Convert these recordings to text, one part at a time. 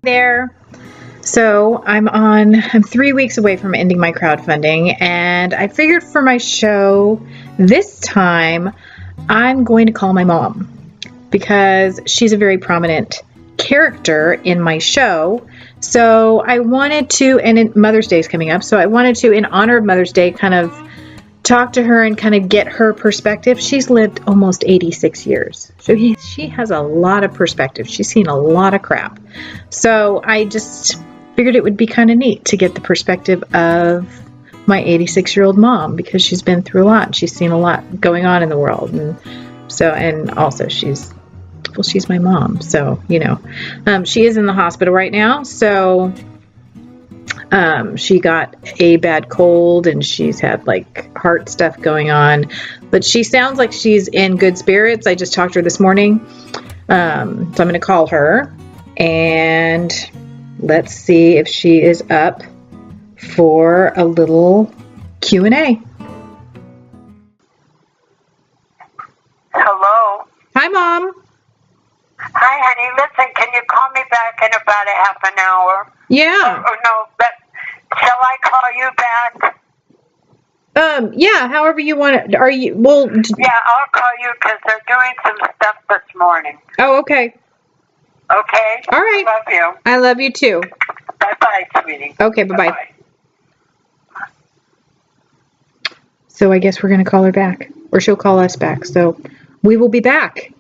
There. So I'm 3 weeks away from ending my crowdfunding, and I figured for my show this time I'm going to call my mom because she's a very prominent character in my show. So I wanted to, and Mother's Day is coming up, so I wanted to, in honor of Mother's Day, kind of talk to her and kind of get her perspective. She's lived almost 86 years. So she has a lot of perspective. She's seen a lot of crap. So I just figured it would be kind of neat to get the perspective of my 86-year-old mom, because she's been through a lot. She's seen a lot going on in the world. And also she's my mom. So, she is in the hospital right now. So she got a bad cold and she's had like heart stuff going on, but she sounds like she's in good spirits. I just talked to her this morning. So I'm going to call her and let's see if she is up for a little Q&A. Hello. Hi, Mom. Hi, honey. Listen, can you call me back in about a half an hour? Yeah. Or no, but shall I call you back? Yeah, however you want it. Yeah, I'll call you because they're doing some stuff this morning. Oh, okay. Okay? All right. I love you. I love you too. Bye-bye, sweetie. Okay, bye-bye. So I guess we're going to call her back, or she'll call us back. So we will be back.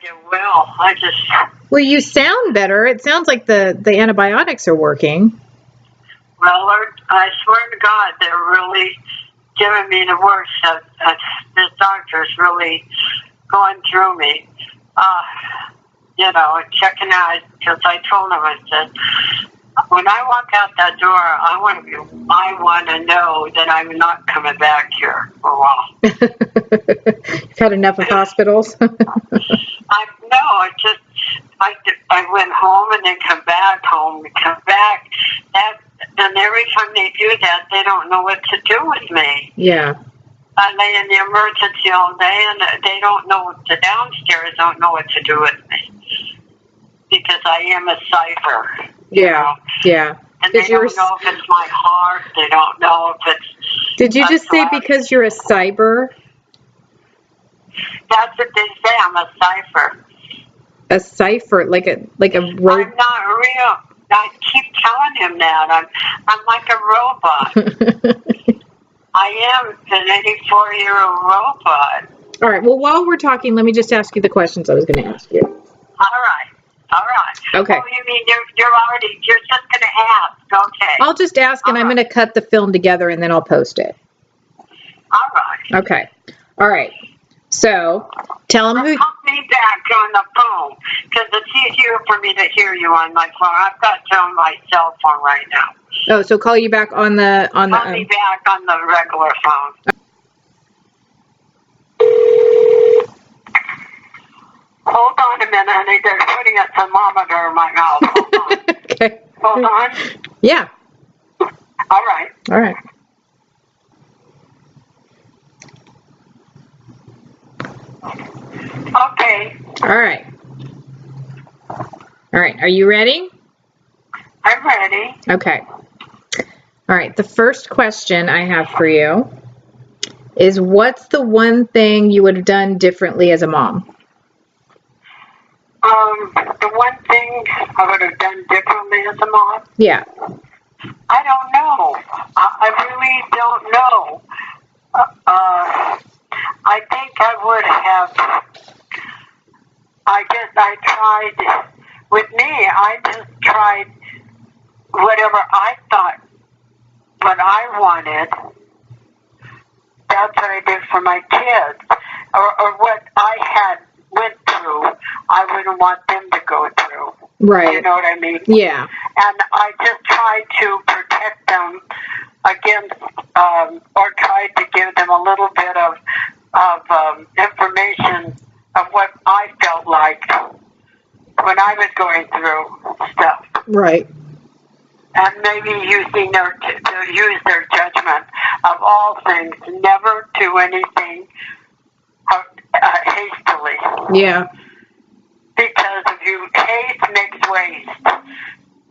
You will. Well, you sound better. It sounds like the antibiotics are working. Well, I swear to God, they're really giving me the worst. This doctor's really going through me. Checking out, because I told him, I said, when I walk out that door, I want to know that I'm not coming back here for a while. You've had enough of hospitals? I went home and then come back home and come back. And every time they do that, they don't know what to do with me. Yeah. I lay in the emergency all day, and they don't know, the downstairs don't know what to do with me. Because I am a cipher. Yeah. Yeah. And they don't know if it's my heart. They don't know if it's... Did you just say because you're a cyber? That's what they say. I'm a cipher. A cipher, like a robot. I'm not real. I keep telling him that. I'm like a robot. I am an 84-year-old robot. All right. Well, while we're talking, let me just ask you the questions I was going to ask you. All right. Okay. Oh, you mean you're just going to ask? Okay. I'll just ask, and I'm going to cut the film together, and then I'll post it. All right. Okay. All right. So, tell them who... Call me back on the phone, because it's easier for me to hear you on my phone. I've got you on my cell phone right now. Oh, so call you back on the... Call me back on the regular phone. Hold on a minute, honey. They're putting a thermometer in my mouth. Hold on. Okay. Hold on. Yeah. All right. All right. Okay. All right. All right. Are you ready? I'm ready. Okay. All right. The first question I have for you is, what's the one thing you would have done differently as a mom? The one thing I would have done differently as a mom? Yeah. I don't know. I really don't know. I think I would have, with me, I just tried whatever I thought, what I wanted. That's what I did for my kids. Or what I had went through, I wouldn't want them to go through. Right. You know what I mean? Yeah. And I just tried to protect them against, or tried to give them a little bit of information of what I felt like when I was going through stuff. Right. And maybe using to use their judgment of all things, never do anything hastily. Yeah. Because if you makes waste.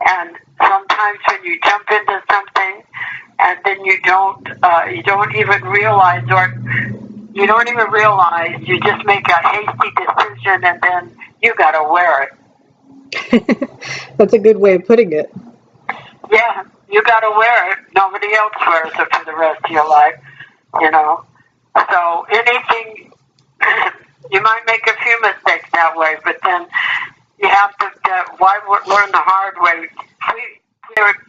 And sometimes when you jump into something and then you don't even realize, you just make a hasty decision and then you got to wear it. That's a good way of putting it. Yeah, you got to wear it. Nobody else wears it for the rest of your life, So anything, you might make a few mistakes that way, but then you have to learn the hard way.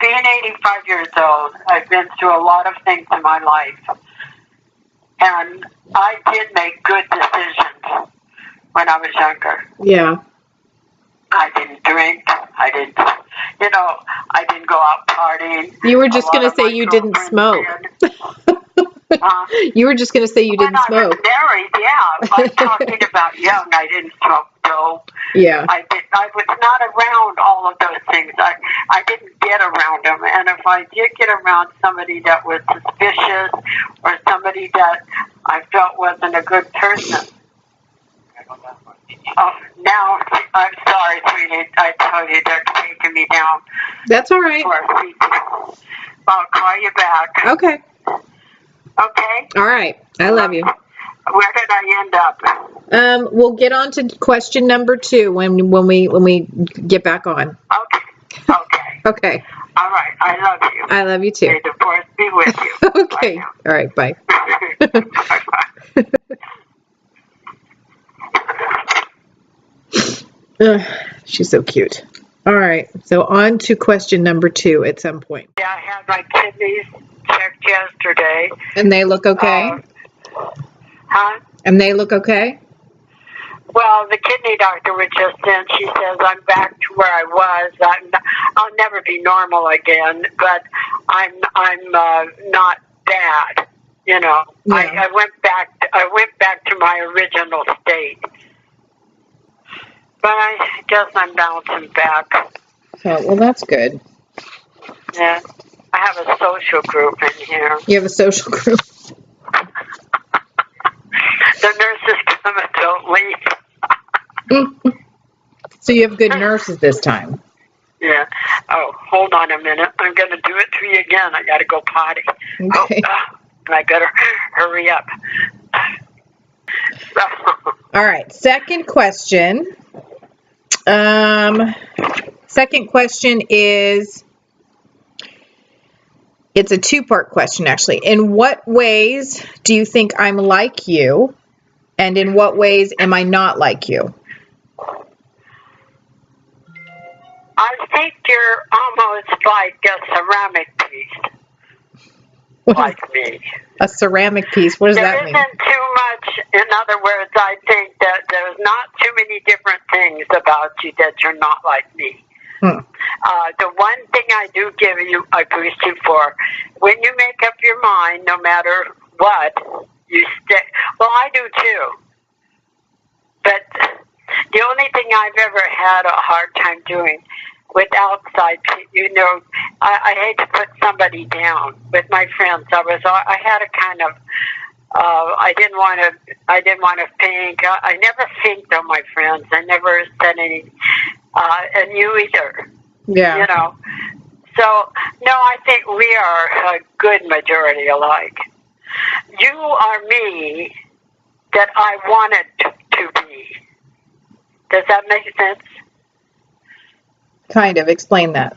Being 85 years old, I've been through a lot of things in my life. And I did make good decisions when I was younger. Yeah. I didn't drink. I didn't go out partying. You were just going to say you didn't smoke. You were just going to say you didn't smoke. When I was married, yeah. I'm talking about young. I didn't smoke dope. Yeah. I was not around all of those things. I didn't get around them. And if I did get around somebody that was suspicious or somebody that I felt wasn't a good person. Oh, now, I'm sorry, sweetie. I told you they're taking me down. That's all right. I'll call you back. Okay. Okay? All right. I love you. Where did I end up? We'll get on to question number 2 when we get back on. Okay. Okay. All right. I love you. I love you too. May the force be with you. Okay. All right. Bye. Bye-bye. She's so cute. All right. So on to question number 2 at some point. Yeah, I had my kidneys checked yesterday. And they look okay? Huh? And they look okay? Well, the kidney doctor was just in. She says I'm back to where I was. I'll never be normal again, but I'm not bad. Yeah. I went back to my original state. But I guess I'm bouncing back. So, well, that's good. Yeah. I have a social group in here. You have a social group? The nurses come and don't leave. So you have good nurses this time? Yeah. Oh, hold on a minute. I'm going to do it to you again. I got to go potty. Okay. I got to hurry up. All right. Second question. Second question is, it's a 2-part question actually. In what ways do you think I'm like you? And in what ways am I not like you? I think you're almost like a ceramic piece. Like me. A ceramic piece? What does that mean? There isn't too much. In other words, I think that there's not too many different things about you that you're not like me. The one thing I do give you, I boost you for, when you make up your mind, no matter what, you stick. Well, I do too. But the only thing I've ever had a hard time doing with outside, I hate to put somebody down. With my friends, I had a kind of, I didn't want to think. I never thinked on my friends. I never said anything. And you either. Yeah. So, no, I think we are a good majority alike. You are me that I wanted to be. Does that make sense? Kind of. Explain that.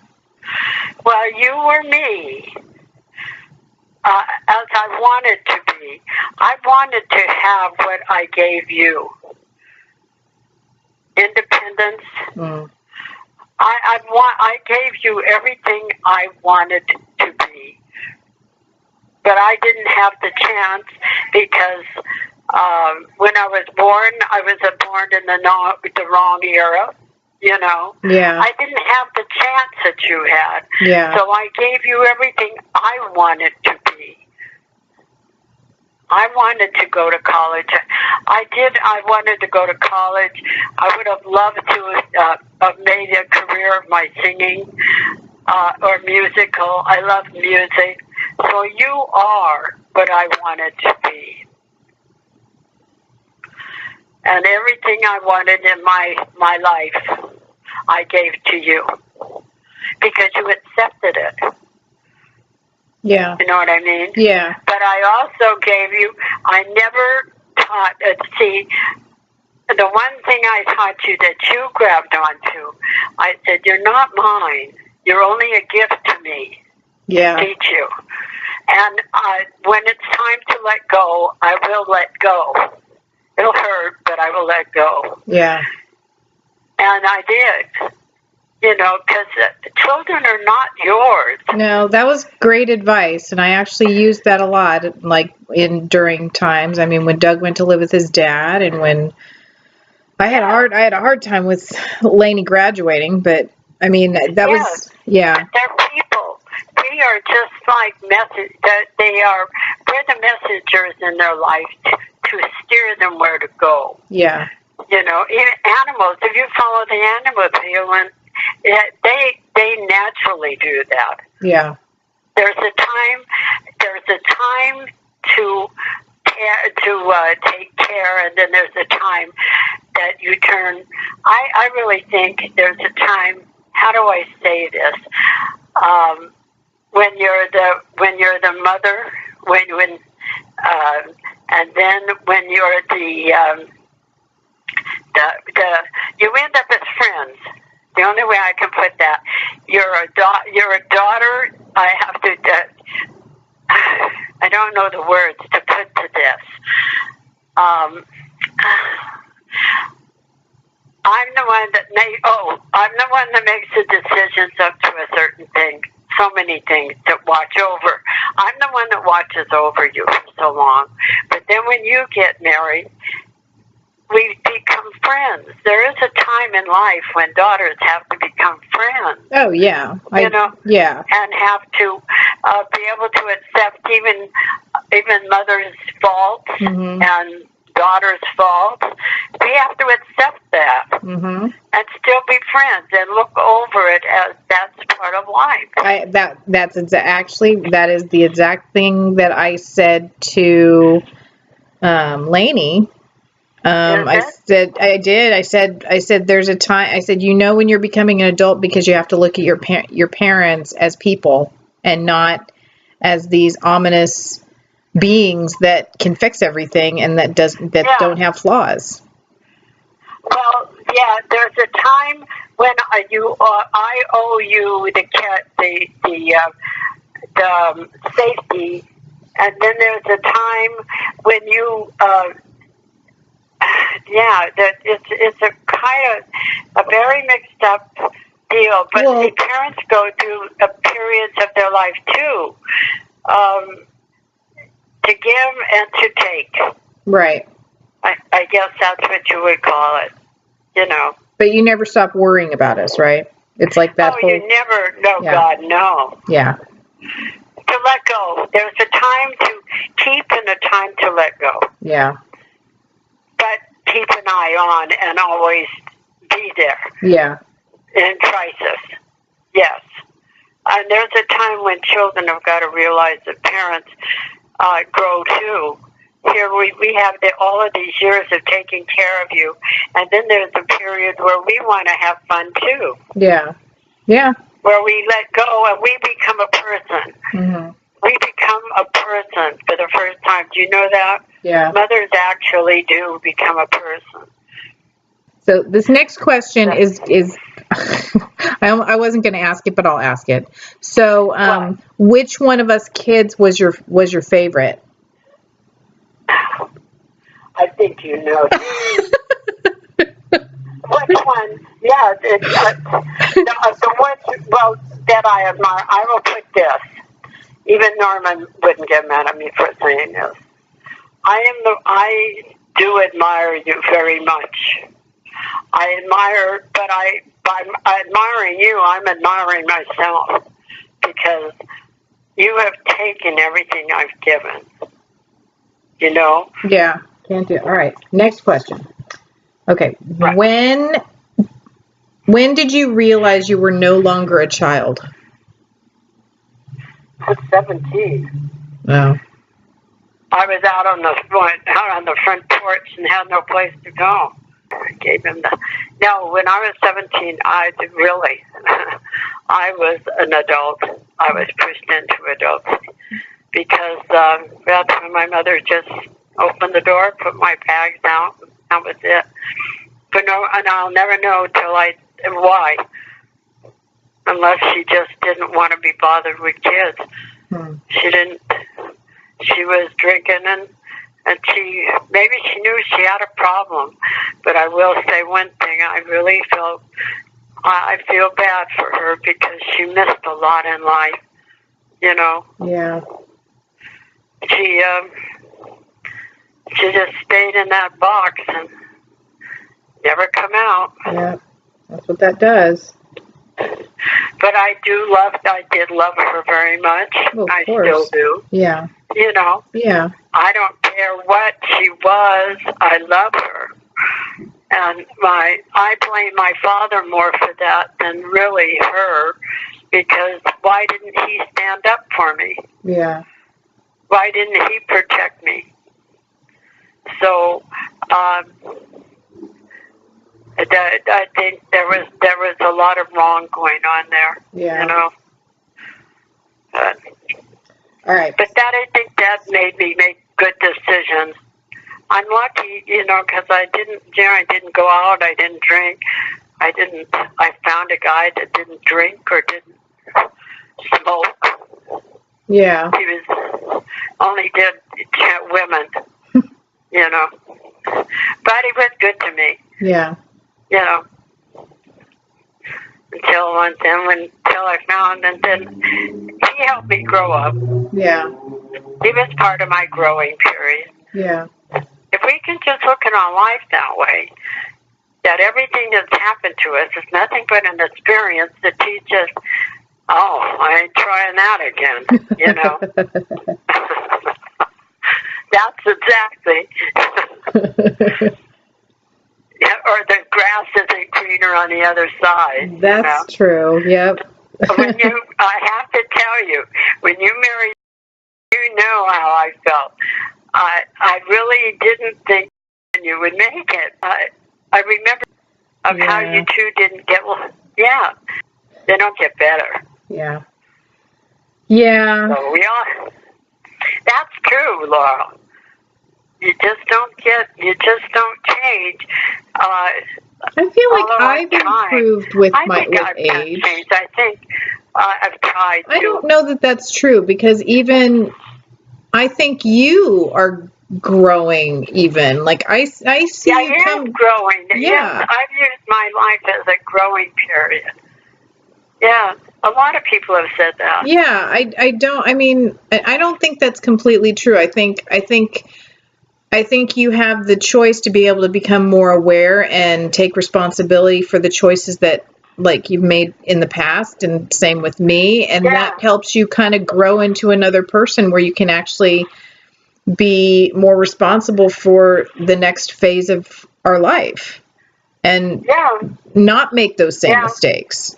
Well, you were me as I wanted to be. I wanted to have what I gave you. Independence. I gave you everything I wanted to be. But I didn't have the chance because when I was born, I was born in the wrong era. Yeah. I didn't have the chance that you had. Yeah. So I gave you everything I wanted to be. I wanted to go to college. I wanted to go to college. I would have loved to have made a career of my singing or musical. I love music. So you are what I wanted to be. And everything I wanted in my life, I gave to you because you accepted it. Yeah. You know what I mean? Yeah. But I also gave you, I never taught, see, the one thing I taught you that you grabbed onto, I said, you're not mine. You're only a gift to me. Yeah. To teach you. And when it's time to let go, I will let go. It'll hurt, but I will let go. Yeah. And I did. You know, because children are not yours. No, that was great advice, and I actually used that a lot, like during times. I mean, when Doug went to live with his dad, and when I had a hard time with Lainey graduating, but I mean that was They're people. We are just like we're the messengers in their life to steer them where to go. Yeah. You know, even animals. If you follow the animals, they naturally do that. Yeah. There's a time to take care, and then there's a time that you turn. I really think there's a time. How do I say this? When you're the mother, and then when you're the you end up as friends. The only way I can put that, you're a daughter. I have to. I don't know the words to put to this. I'm the one that I'm the one that makes the decisions up to a certain thing. So many things to watch over. I'm the one that watches over you for so long. But then when you get married, we become friends. There is a time in life when daughters have to become friends. Oh, yeah. Yeah. And have to be able to accept even mother's faults and daughter's faults. We have to accept that and still be friends and look over it as that's part of life. That is the exact thing that I said to Lainey. I said there's a time. I said, when you're becoming an adult, because you have to look at your parents as people and not as these ominous beings that can fix everything and that don't have flaws. Well, yeah, there's a time when I owe you the safety, and then there's a time when you. That it's a kind of a very mixed up deal, but the parents go through periods of their life too, to give and to take. Right. I guess that's what you would call it, you know. But you never stop worrying about us, right? It's like that. You never. No, yeah. God, no. Yeah. To let go. There's a time to keep and a time to let go. Yeah. But keep an eye on and always be there. Yeah. In crisis. Yes. And there's a time when children have got to realize that parents grow too. Here we have all of these years of taking care of you, and then there's a period where we want to have fun too. Yeah. Yeah. Where we let go and we become a person. Mm-hmm. We become a person for the first time. Do you know that? Yeah. Mothers actually do become a person. So this next question is I wasn't going to ask it, but I'll ask it. So, which one of us kids was your favorite? I think you know. Which one? Yeah, the one that I admire. I will put this. Even Norman wouldn't get mad at me for saying this. I do admire you very much. I admire, but by admiring you, I'm admiring myself because you have taken everything I've given. You know? Yeah. Can't do it. All right. Next question. Okay. Right. When did you realize you were no longer a child? I was 17. Oh. I was out on the front porch and had no place to go. gave him the. No, when I was 17, I really, I was an adult. I was pushed into adulthood because that's when my mother just opened the door, put my bags out. That was it. But no, and I'll never know till why, unless she just didn't want to be bothered with kids. She didn't. She was drinking and maybe she knew she had a problem. But I will say one thing: I really I feel bad for her because she missed a lot in life. You know. Yeah. She just stayed in that box and never come out. Yeah, that's what that does. But I did love her very much. Well, I still do. Yeah. You know? Yeah. I don't care what she was. I love her. And I blame my father more for that than really her, because why didn't he stand up for me? Yeah. Why didn't he protect me? So, I think there was a lot of wrong going on there. Yeah. You know. All right. But I think that made me make good decisions. I'm lucky, you know, because I didn't go out. I didn't drink. I found a guy that didn't drink or didn't smoke. Yeah. He only did women. You know. But he was good to me. Yeah. You know, until I found, and then he helped me grow up. Yeah. He was part of my growing period. Yeah. If we can just look at our life that way, that everything that's happened to us is nothing but an experience to teach us, oh, I ain't trying that again, you know. That's exactly. Or the grass isn't greener on the other side. That's true. Yep. I have to tell you, when you married, you know how I felt. I really didn't think you would make it. I remember how you two didn't get. Well, yeah, they don't get better. Yeah. Yeah. So we all. That's true, Laurel. You just don't change. I feel like I've improved with age. Changed. I think I've tried to. I don't know that that's true, because even I think you are growing even. Like I see you come growing. Yeah. Yes, I've used my life as a growing period. Yeah. A lot of people have said that. Yeah, I don't think that's completely true. I think you have the choice to be able to become more aware and take responsibility for the choices that like you've made in the past, and same with me, and that helps you kind of grow into another person where you can actually be more responsible for the next phase of our life and not make those same mistakes.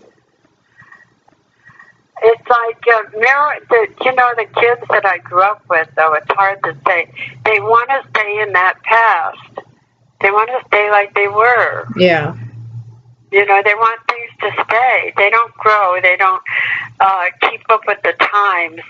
It's like, the kids that I grew up with, though, it's hard to say. They want to stay in that past. They want to stay like they were. Yeah. You know, they want things to stay. They don't grow. They don't keep up with the times.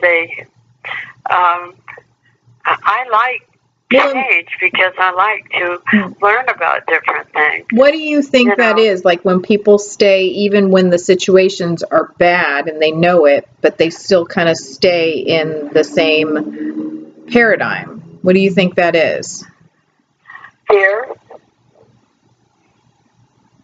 I like change because I like to learn about different things. What do you think that is? Like when people stay, even when the situations are bad and they know it, but they still kind of stay in the same paradigm. What do you think that is? Fear.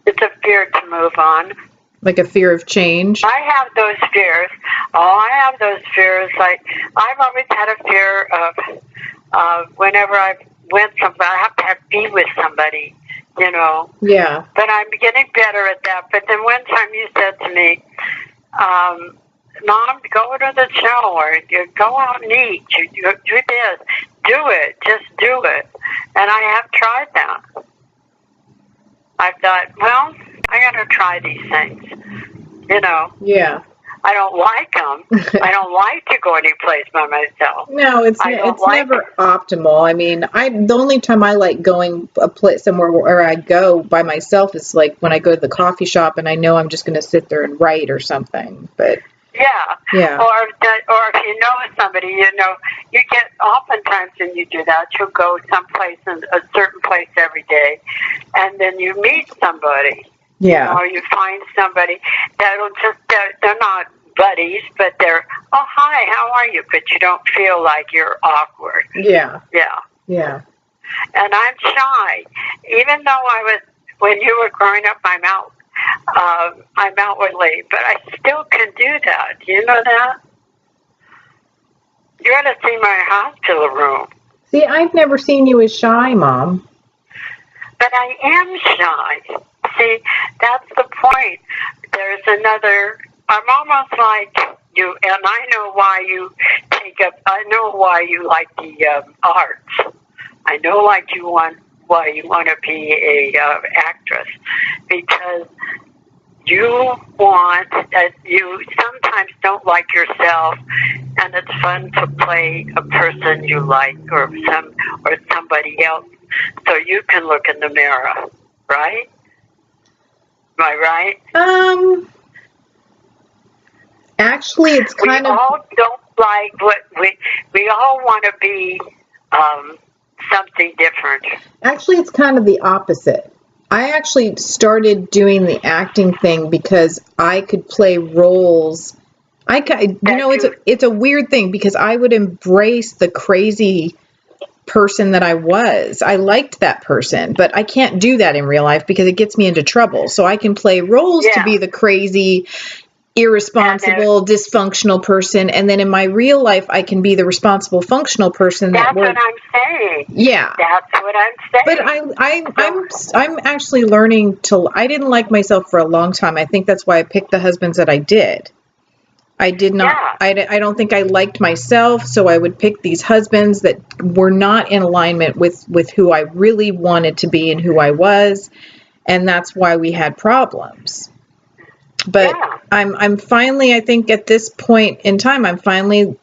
It's a fear to move on. Like a fear of change? I have those fears. I have those fears. Like, I've always had a fear of whenever I went somewhere, I have to be with somebody, you know. Yeah. But I'm getting better at that. But then one time you said to me, Mom, go to the shower. You go out and eat. You do this. Do it. Just do it. And I have tried that. I thought, well, I got to try these things, you know. Yeah. I don't like them. I don't like to go any place by myself. No, it's never optimal. I mean, the only time I like going a place somewhere where I go by myself is like when I go to the coffee shop and I know I'm just going to sit there and write or something. But yeah. Or if you know somebody, you get oftentimes when you do that, you'll go someplace in a certain place every day, and then you meet somebody. Yeah. Or you find somebody that'll just, they're not buddies, but they're, oh, hi, how are you? But you don't feel like you're awkward. Yeah. Yeah. Yeah. And I'm shy. Even though when you were growing up, I'm outwardly, but I still can do that. Do you know that? You ought to see my hospital room. See, I've never seen you as shy, Mom. But I am shy. See, that's the point. There's I'm almost like you, and I know why you I know why you like the arts. I know why you want to be a actress, because you sometimes don't like yourself, and it's fun to play a person you like or somebody else, so you can look in the mirror, right? Am I right? Actually, it's kind of. We all don't like what we all want to be something different. Actually, it's kind of the opposite. I actually started doing the acting thing because I could play roles. It's a weird thing because I would embrace the crazy person that I was. I liked that person, but I can't do that in real life because it gets me into trouble. So I can play roles to be the crazy, irresponsible, dysfunctional person, and then in my real life I can be the responsible, functional person. That's what I'm saying. Yeah, that's what I'm saying. But I'm actually learning to. I didn't like myself for a long time. I think that's why I picked the husbands that I did. I did not. Yeah. I don't think I liked myself, so I would pick these husbands that were not in alignment with who I really wanted to be and who I was, and that's why we had problems. But I'm finally, I think at this point in time, I'm finally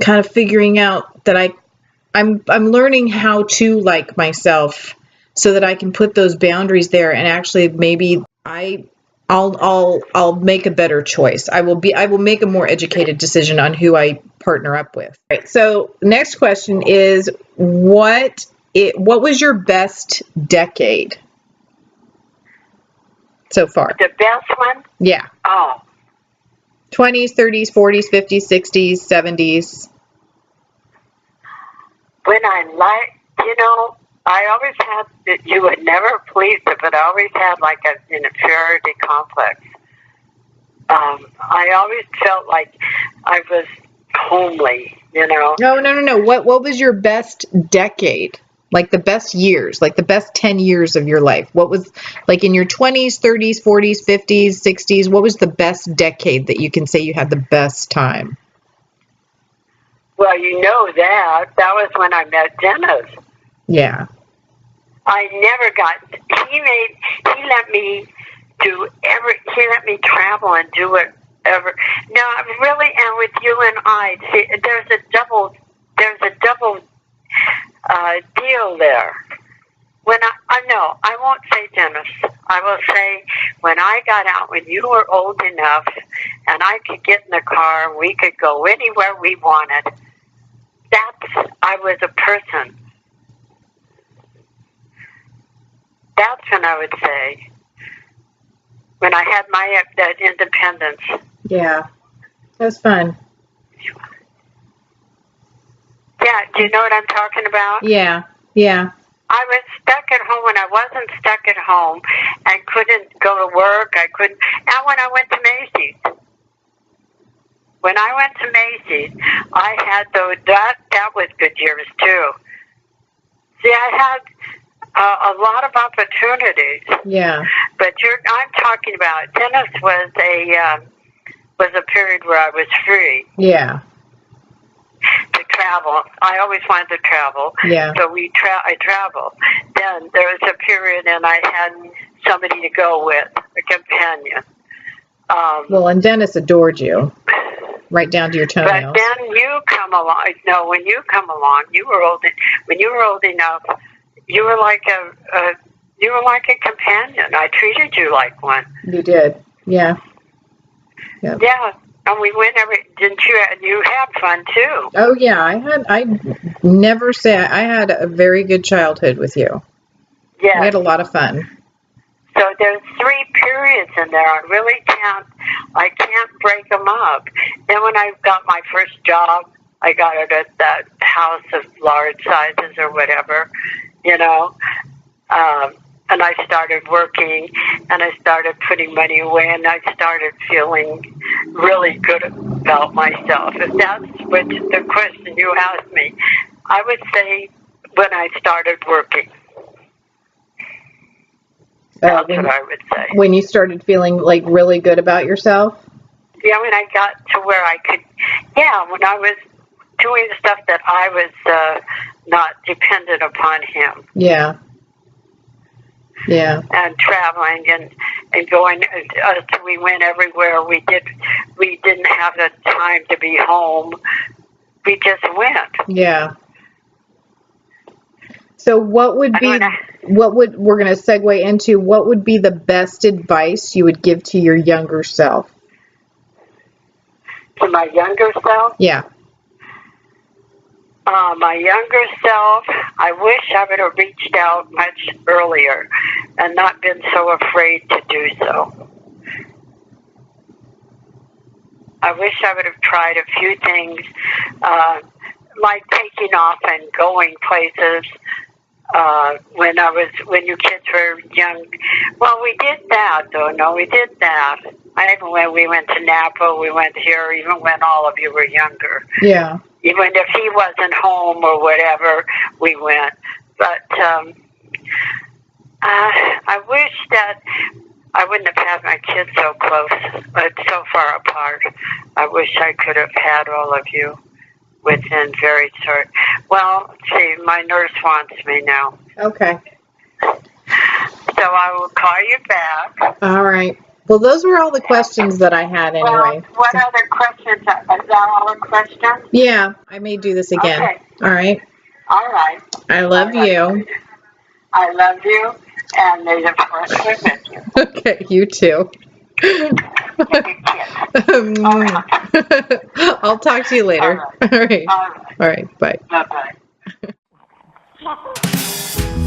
kind of figuring out that I'm learning how to like myself so that I can put those boundaries there, and actually maybe I'll make a better choice. I will make a more educated decision on who I partner up with. All right. So next question is what was your best decade so far? The best one? Yeah. Oh. 20s, 30s, 40s, 50s, 60s, 70s. When I always had, you would never believe it, but I always had like an inferiority complex. I always felt like I was homely, No. What was your best decade? Like the best years, like the best 10 years of your life? What was, like in your 20s, 30s, 40s, 50s, 60s, what was the best decade that you can say you had the best time? Well, that was when I met Dennis. Yeah. I never he let me travel and do whatever. Now, really, and with you and I, see, there's a double deal there. When I won't say Dennis. I will say when I got out, when you were old enough and I could get in the car and we could go anywhere we wanted, I was a person. That's when I would say, when I had that independence. Yeah, that was fun. Yeah, do you know what I'm talking about? Yeah. I was stuck at home when I wasn't stuck at home and couldn't go to work. And when I went to Macy's. When I went to Macy's, I had that was good years too. See, I had a lot of opportunities. Yeah. But I'm talking about Dennis was a period where I was free. Yeah. To travel. I always wanted to travel. Yeah. So I traveled. Then there was a period and I had somebody to go with, a companion. Well, and Dennis adored you, right down to your but toenails. then you come along. No, when you come along, when you were old enough, you were like a companion. I treated you like one. You did, yeah. Yep. Yeah, and we went didn't you? You had fun too. Oh yeah, I never say I had a very good childhood with you. Yeah. We had a lot of fun. So there's 3 periods in there. I can't break them up. Then when I got my first job, I got it at that house of large sizes or whatever, you know. And I started working, and I started putting money away, and I started feeling really good about myself. If that's what the question you asked me, I would say when I started working. That's what I would say. When you started feeling like really good about yourself? Yeah, when I got to where I could, when I was doing stuff that I was not dependent upon him. Yeah. Yeah. And traveling and going, we went everywhere. We didn't have the time to be home. We just went. Yeah. So we're going to segue into what would be the best advice you would give to your younger self? To my younger self? Yeah. My younger self, I wish I would have reached out much earlier and not been so afraid to do so. I wish I would have tried a few things, like taking off and going places. When you kids were young. Well, we did that, though. No, we did that. We went to Napa, we went here, even when all of you were younger. Yeah. Even if he wasn't home or whatever, we went. But I wish that I wouldn't have had my kids so close, but so far apart. I wish I could have had all of you within very short. Well, see, my nurse wants me now. Okay. So I will call you back. All right. Well, those were all the questions that I had anyway. Well, what other questions? Is that all the questions? Yeah, I may do this again. Okay. All right. All right. I love you. I love you, and may the force be with you. Okay, you too. I'll talk to you later. All right. All right. Bye. Bye-bye.